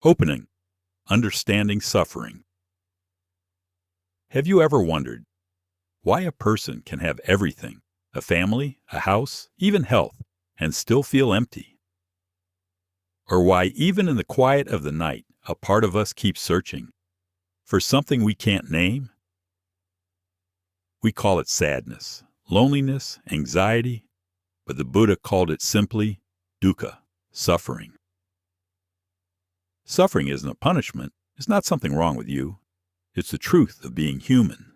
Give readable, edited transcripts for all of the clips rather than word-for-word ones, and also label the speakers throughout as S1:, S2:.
S1: Opening, understanding suffering. Have you ever wondered why a person can have everything, a family, a house, even health, and still feel empty? Or why even in the quiet of the night, a part of us keeps searching for something we can't name? We call it sadness, loneliness, anxiety, but the Buddha called it simply dukkha, suffering. Suffering isn't a punishment. It's not something wrong with you. It's the truth of being human.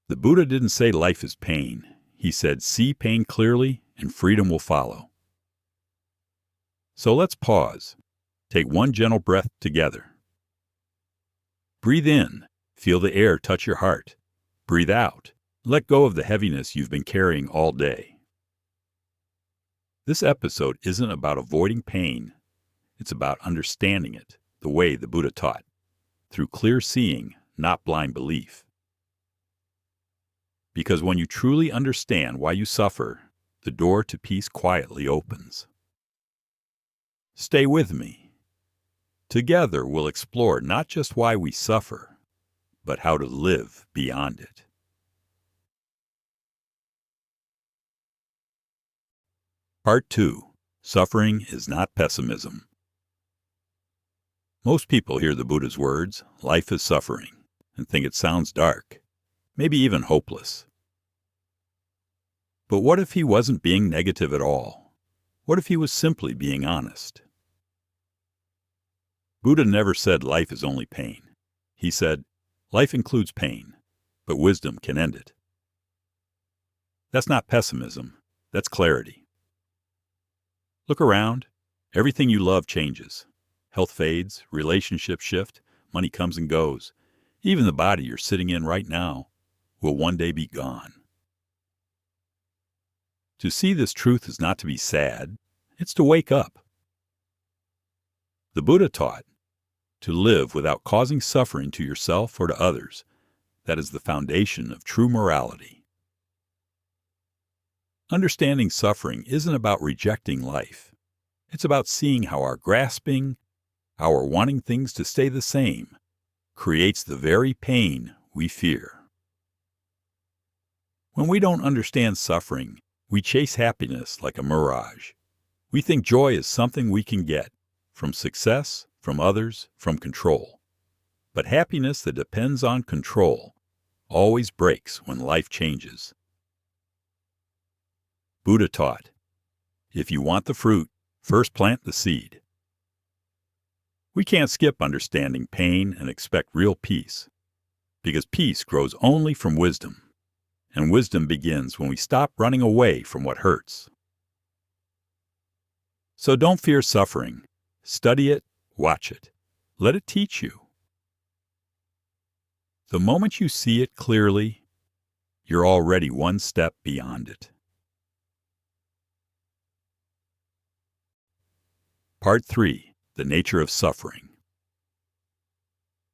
S1: The Buddha didn't say life is pain. He said, see pain clearly and freedom will follow. So let's pause. Take one gentle breath together. Breathe in. Feel the air touch your heart. Breathe out. Let go of the heaviness you've been carrying all day. This episode isn't about avoiding pain. It's about understanding it the way the Buddha taught, through clear seeing, not blind belief. Because when you truly understand why you suffer, the door to peace quietly opens. Stay with me. Together we'll explore not just why we suffer, but how to live beyond it. Part 2. Suffering is not pessimism. Most people hear the Buddha's words, life is suffering, and think it sounds dark, maybe even hopeless. But what if he wasn't being negative at all? What if he was simply being honest? Buddha never said life is only pain. He said, life includes pain, but wisdom can end it. That's not pessimism, that's clarity. Look around. Everything you love changes. Health fades, relationships shift, money comes and goes. Even the body you're sitting in right now will one day be gone. To see this truth is not to be sad, it's to wake up. The Buddha taught to live without causing suffering to yourself or to others. That is the foundation of true morality. Understanding suffering isn't about rejecting life. It's about seeing how our grasping, our wanting things to stay the same, creates the very pain we fear. When we don't understand suffering, we chase happiness like a mirage. We think joy is something we can get from success, from others, from control. But happiness that depends on control always breaks when life changes. Buddha taught, if you want the fruit, first plant the seed. We can't skip understanding pain and expect real peace, because peace grows only from wisdom, and wisdom begins when we stop running away from what hurts. So don't fear suffering. Study it, watch it. Let it teach you. The moment you see it clearly, you're already one step beyond it. Part 3. The nature of suffering.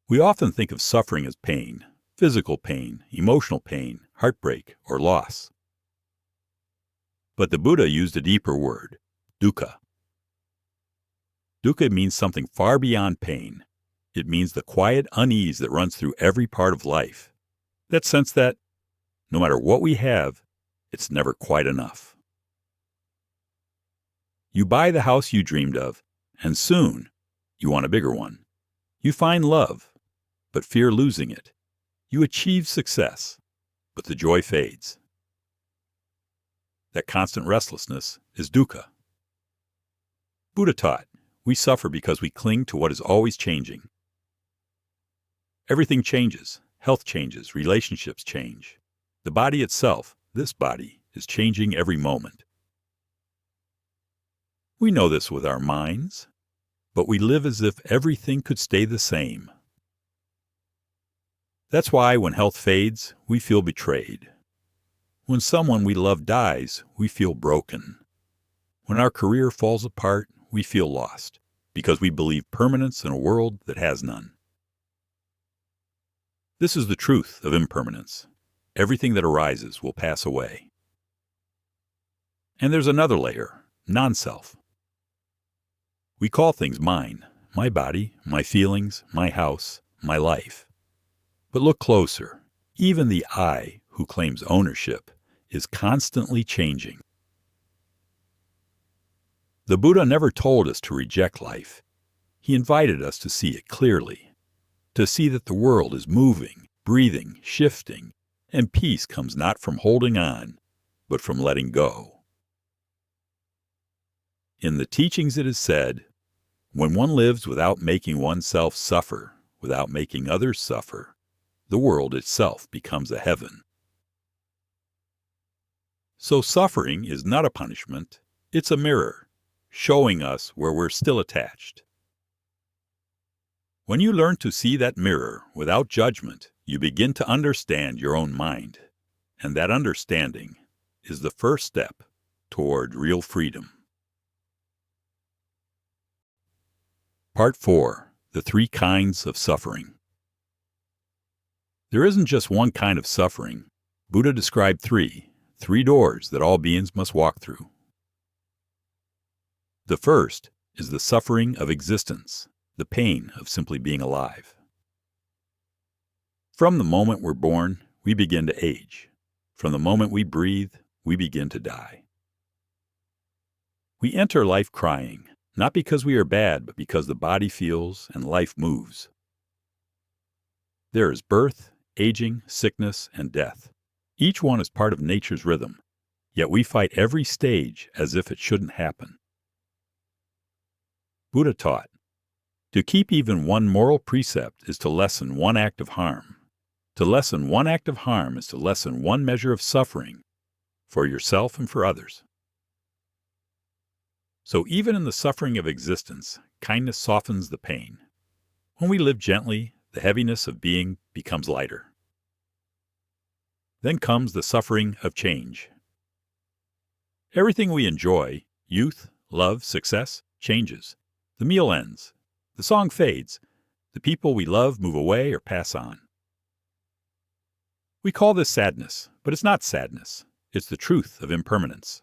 S1: We often think of suffering as pain, physical pain, emotional pain, heartbreak, or loss. But the Buddha used a deeper word, dukkha. Dukkha means something far beyond pain. It means the quiet unease that runs through every part of life. That sense that, no matter what we have, it's never quite enough. You buy the house you dreamed of, and soon you want a bigger one. You find love, but fear losing it. You achieve success, but the joy fades. That constant restlessness is dukkha. Buddha taught, we suffer because we cling to what is always changing. Everything changes. Health changes. Relationships change. The body itself, this body, is changing every moment. We know this with our minds, but we live as if everything could stay the same. That's why when health fades, we feel betrayed. When someone we love dies, we feel broken. When our career falls apart, we feel lost, because we believe permanence in a world that has none. This is the truth of impermanence. Everything that arises will pass away. And there's another layer, non-self. We call things mine, my body, my feelings, my house, my life. But look closer. Even the I, who claims ownership, is constantly changing. The Buddha never told us to reject life. He invited us to see it clearly, to see that the world is moving, breathing, shifting, and peace comes not from holding on, but from letting go. In the teachings it is said, when one lives without making oneself suffer, without making others suffer, the world itself becomes a heaven. So suffering is not a punishment, it's a mirror, showing us where we're still attached. When you learn to see that mirror without judgment, you begin to understand your own mind, and that understanding is the first step toward real freedom. Part 4. The 3 kinds of suffering. There isn't just one kind of suffering. Buddha described 3 doors that all beings must walk through. The first is the suffering of existence, the pain of simply being alive. From the moment we're born, we begin to age. From the moment we breathe, we begin to die. We enter life crying, not because we are bad, but because the body feels and life moves. There is birth, aging, sickness, and death. Each one is part of nature's rhythm, yet we fight every stage as if it shouldn't happen. Buddha taught, to keep even one moral precept is to lessen one act of harm. To lessen one act of harm is to lessen one measure of suffering for yourself and for others. So even in the suffering of existence, kindness softens the pain. When we live gently, the heaviness of being becomes lighter. Then comes the suffering of change. Everything we enjoy, youth, love, success, changes. The meal ends. The song fades. The people we love move away or pass on. We call this sadness, but it's not sadness. It's the truth of impermanence.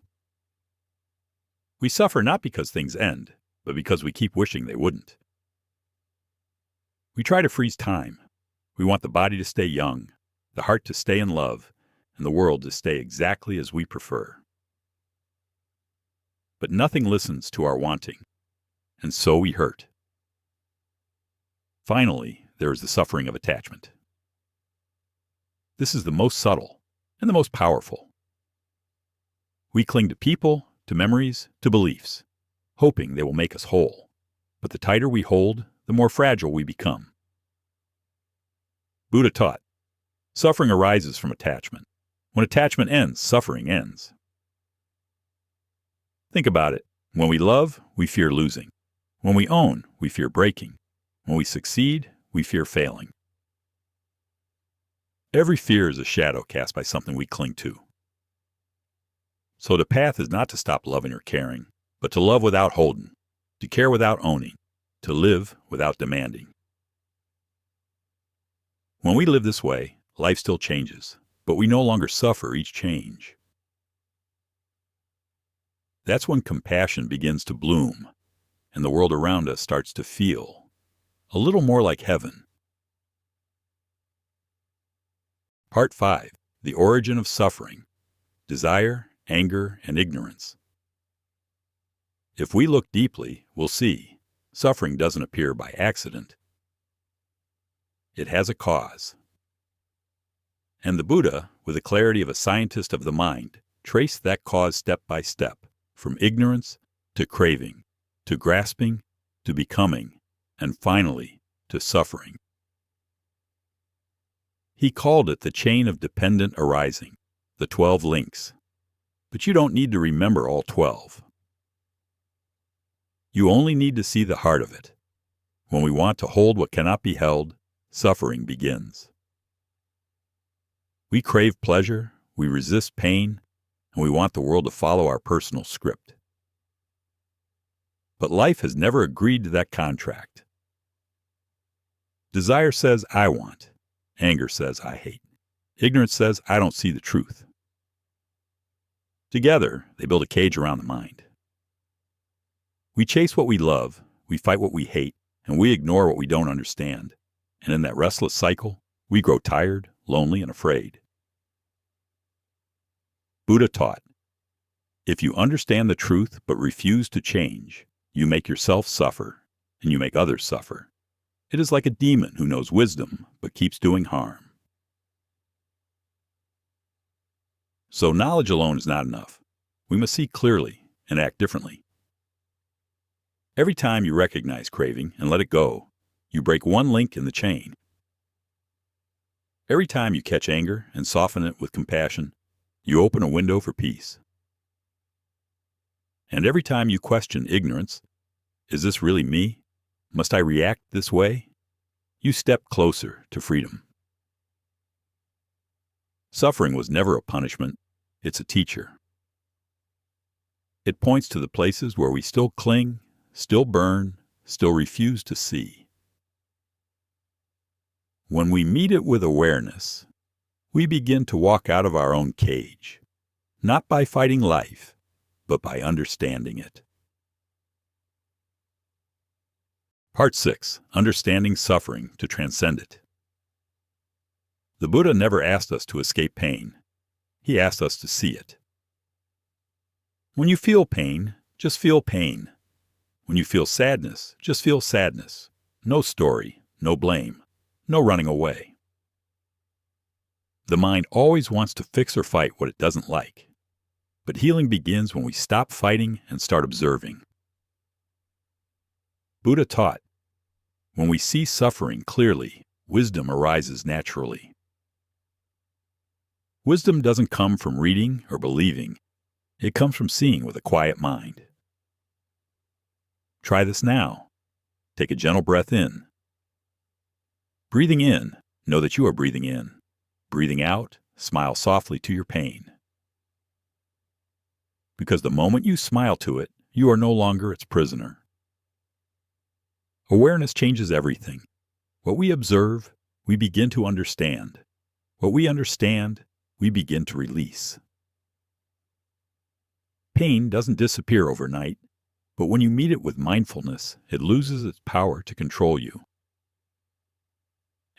S1: We suffer not because things end, but because we keep wishing they wouldn't. We try to freeze time. We want the body to stay young, the heart to stay in love, and the world to stay exactly as we prefer. But nothing listens to our wanting, and so we hurt. Finally, there is the suffering of attachment. This is the most subtle and the most powerful. We cling to people, to memories, to beliefs, hoping they will make us whole. But the tighter we hold, the more fragile we become. Buddha taught, suffering arises from attachment. When attachment ends, suffering ends. Think about it. When we love, we fear losing. When we own, we fear breaking. When we succeed, we fear failing. Every fear is a shadow cast by something we cling to. So the path is not to stop loving or caring, but to love without holding, to care without owning, to live without demanding. When we live this way, life still changes, but we no longer suffer each change. That's when compassion begins to bloom, and the world around us starts to feel a little more like heaven. Part 5. The origin of suffering. Desire, anger, and ignorance. If we look deeply, we'll see suffering doesn't appear by accident. It has a cause. And the Buddha, with the clarity of a scientist of the mind, traced that cause step by step, from ignorance to craving, to grasping, to becoming, and finally, to suffering. He called it the chain of dependent arising, the 12 links. But you don't need to remember all 12. You only need to see the heart of it. When we want to hold what cannot be held, suffering begins. We crave pleasure, we resist pain, and we want the world to follow our personal script. But life has never agreed to that contract. Desire says, I want. Anger says, I hate. Ignorance says, I don't see the truth. Together, they build a cage around the mind. We chase what we love, we fight what we hate, and we ignore what we don't understand. And in that restless cycle, we grow tired, lonely, and afraid. Buddha taught, if you understand the truth but refuse to change, you make yourself suffer, and you make others suffer. It is like a demon who knows wisdom but keeps doing harm. So knowledge alone is not enough. We must see clearly and act differently. Every time you recognize craving and let it go, you break one link in the chain. Every time you catch anger and soften it with compassion, you open a window for peace. And every time you question ignorance, is this really me? Must I react this way? You step closer to freedom. Suffering was never a punishment, it's a teacher. It points to the places where we still cling, still burn, still refuse to see. When we meet it with awareness, we begin to walk out of our own cage, not by fighting life, but by understanding it. Part 6. Understanding Suffering to Transcend It. The Buddha never asked us to escape pain. He asked us to see it. When you feel pain, just feel pain. When you feel sadness, just feel sadness. No story, no blame, no running away. The mind always wants to fix or fight what it doesn't like. But healing begins when we stop fighting and start observing. Buddha taught, when we see suffering clearly, wisdom arises naturally. Wisdom doesn't come from reading or believing. It comes from seeing with a quiet mind. Try this now. Take a gentle breath in. Breathing in, know that you are breathing in. Breathing out, smile softly to your pain. Because the moment you smile to it, you are no longer its prisoner. Awareness changes everything. What we observe, we begin to understand. What we understand, we begin to release. Pain doesn't disappear overnight, but when you meet it with mindfulness, it loses its power to control you.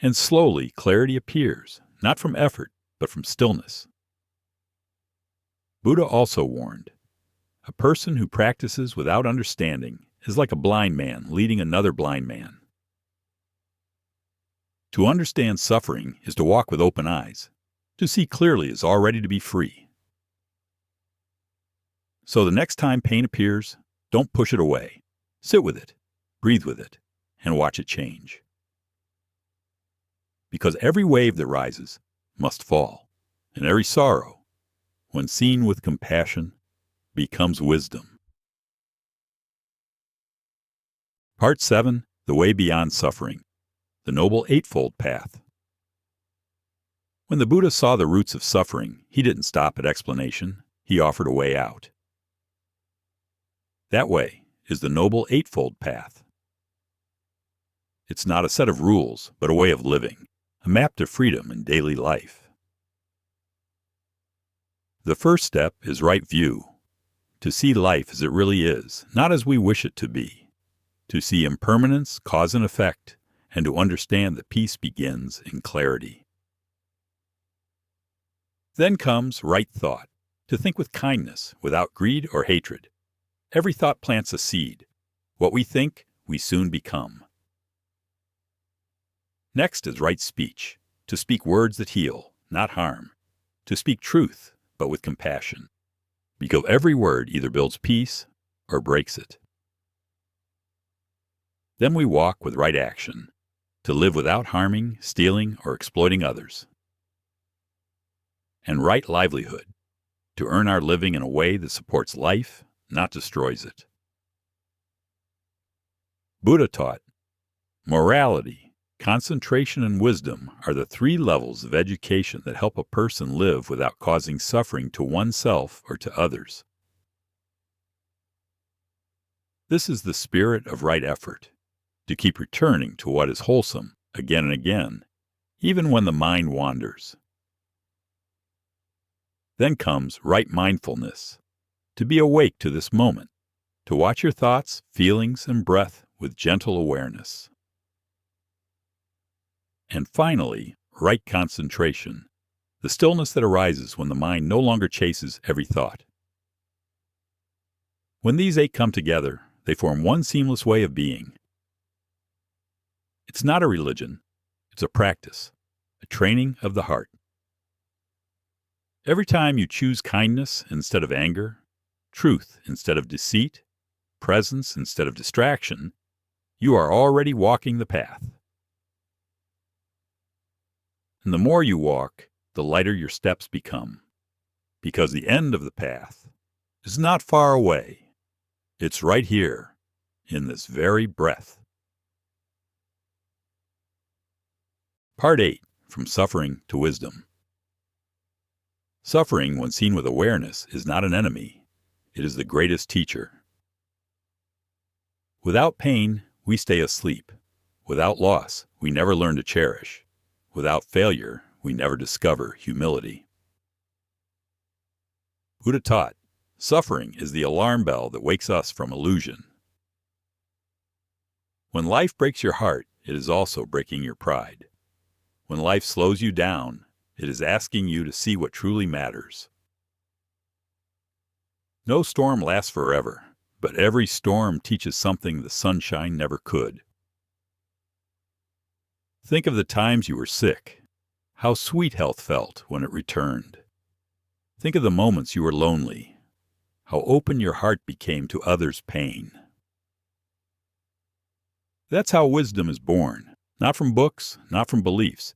S1: And slowly, clarity appears, not from effort, but from stillness. Buddha also warned, a person who practices without understanding is like a blind man leading another blind man. To understand suffering is to walk with open eyes. To see clearly is already to be free. So the next time pain appears, don't push it away. Sit with it, breathe with it, and watch it change. Because every wave that rises must fall, and every sorrow, when seen with compassion, becomes wisdom. Part 7. The Way Beyond Suffering. The Noble Eightfold Path. When the Buddha saw the roots of suffering, he didn't stop at explanation. He offered a way out. That way is the Noble Eightfold Path. It's not a set of rules, but a way of living, a map to freedom in daily life. The first step is right view, to see life as it really is, not as we wish it to be, to see impermanence, cause and effect, and to understand that peace begins in clarity. Then comes right thought, to think with kindness, without greed or hatred. Every thought plants a seed. What we think, we soon become. Next is right speech, to speak words that heal, not harm, to speak truth, but with compassion, because every word either builds peace or breaks it. Then we walk with right action, to live without harming, stealing, or exploiting others. And right livelihood, to earn our living in a way that supports life, not destroys it. Buddha taught, morality, concentration, and wisdom are the 3 levels of education that help a person live without causing suffering to oneself or to others. This is the spirit of right effort, to keep returning to what is wholesome again and again, even when the mind wanders. Then comes right mindfulness, to be awake to this moment, to watch your thoughts, feelings, and breath with gentle awareness. And finally, right concentration, the stillness that arises when the mind no longer chases every thought. When these 8 come together, they form one seamless way of being. It's not a religion, it's a practice, a training of the heart. Every time you choose kindness instead of anger, truth instead of deceit, presence instead of distraction, you are already walking the path. And the more you walk, the lighter your steps become, because the end of the path is not far away. It's right here, in this very breath. Part 8, From Suffering to Wisdom. Suffering, when seen with awareness, is not an enemy. It is the greatest teacher. Without pain, we stay asleep. Without loss, we never learn to cherish. Without failure, we never discover humility. Buddha taught, suffering is the alarm bell that wakes us from illusion. When life breaks your heart, it is also breaking your pride. When life slows you down, it is asking you to see what truly matters. No storm lasts forever, but every storm teaches something the sunshine never could. Think of the times you were sick, how sweet health felt when it returned. Think of the moments you were lonely, how open your heart became to others' pain. That's how wisdom is born, not from books, not from beliefs,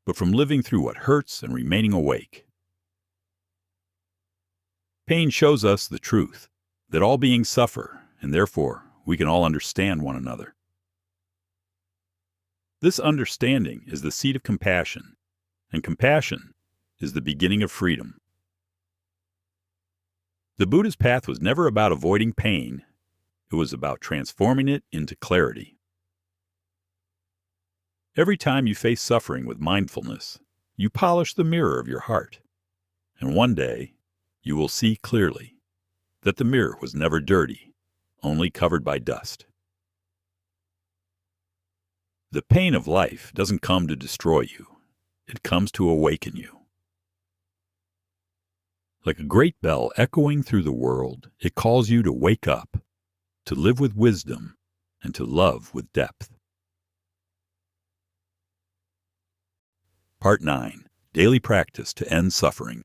S1: but from living through what hurts and remaining awake. Pain shows us the truth, that all beings suffer, and therefore we can all understand one another. This understanding is the seed of compassion, and compassion is the beginning of freedom. The Buddha's path was never about avoiding pain, it was about transforming it into clarity. Every time you face suffering with mindfulness, you polish the mirror of your heart, and one day you will see clearly that the mirror was never dirty, only covered by dust. The pain of life doesn't come to destroy you, it comes to awaken you. Like a great bell echoing through the world, it calls you to wake up, to live with wisdom, and to love with depth. Part 9. Daily Practice to End Suffering.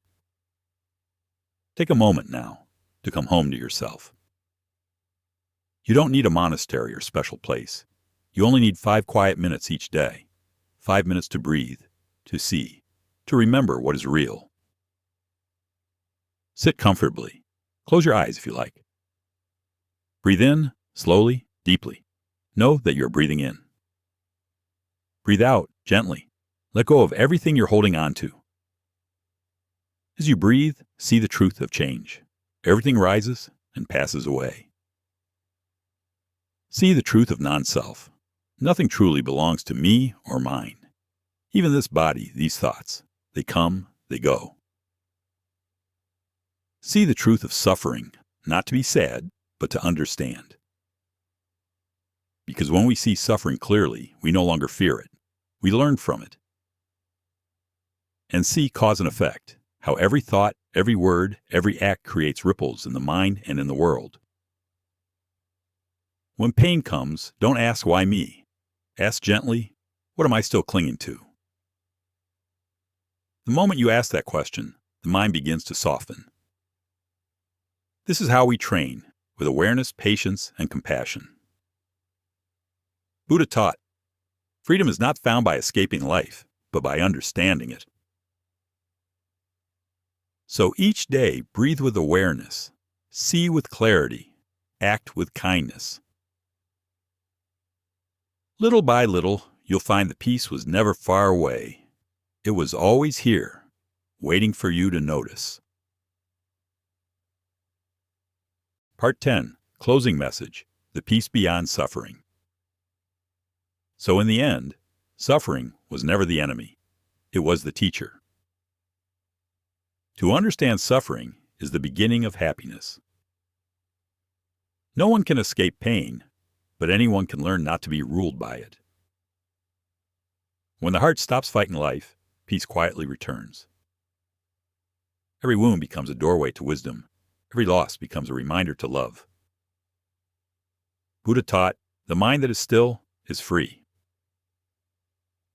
S1: Take a moment now to come home to yourself. You don't need a monastery or special place. You only need 5 quiet minutes each day. 5 minutes to breathe, to see, to remember what is real. Sit comfortably. Close your eyes if you like. Breathe in, slowly, deeply. Know that you're breathing in. Breathe out, gently. Let go of everything you're holding on to. As you breathe, see the truth of change. Everything rises and passes away. See the truth of non-self. Nothing truly belongs to me or mine. Even this body, these thoughts, they come, they go. See the truth of suffering, not to be sad, but to understand. Because when we see suffering clearly, we no longer fear it. We learn from it. And see cause and effect, how every thought, every word, every act creates ripples in the mind and in the world. When pain comes, don't ask why me. Ask gently, what am I still clinging to? The moment you ask that question, the mind begins to soften. This is how we train, with awareness, patience, and compassion. Buddha taught, freedom is not found by escaping life, but by understanding it. So each day, breathe with awareness, see with clarity, act with kindness. Little by little, you'll find the peace was never far away. It was always here, waiting for you to notice. Part 10. Closing Message. The Peace Beyond Suffering. So in the end, suffering was never the enemy. It was the teacher. To understand suffering is the beginning of happiness. No one can escape pain, but anyone can learn not to be ruled by it. When the heart stops fighting life, peace quietly returns. Every wound becomes a doorway to wisdom. Every loss becomes a reminder to love. Buddha taught, the mind that is still is free.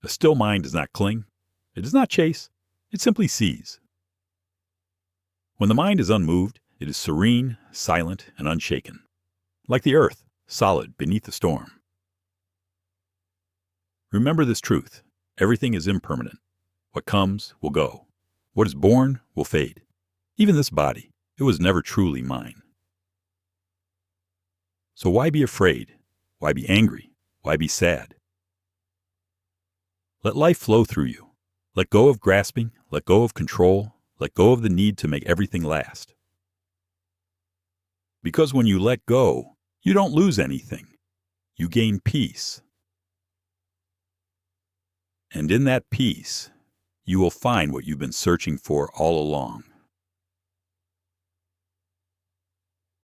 S1: A still mind does not cling. It does not chase. It simply sees. When the mind is unmoved, it is serene, silent, and unshaken. Like the earth, solid beneath the storm. Remember this truth. Everything is impermanent. What comes will go. What is born will fade. Even this body, it was never truly mine. So why be afraid? Why be angry? Why be sad? Let life flow through you. Let go of grasping, let go of control, let go of the need to make everything last. Because when you let go, you don't lose anything. You gain peace. And in that peace, you will find what you've been searching for all along.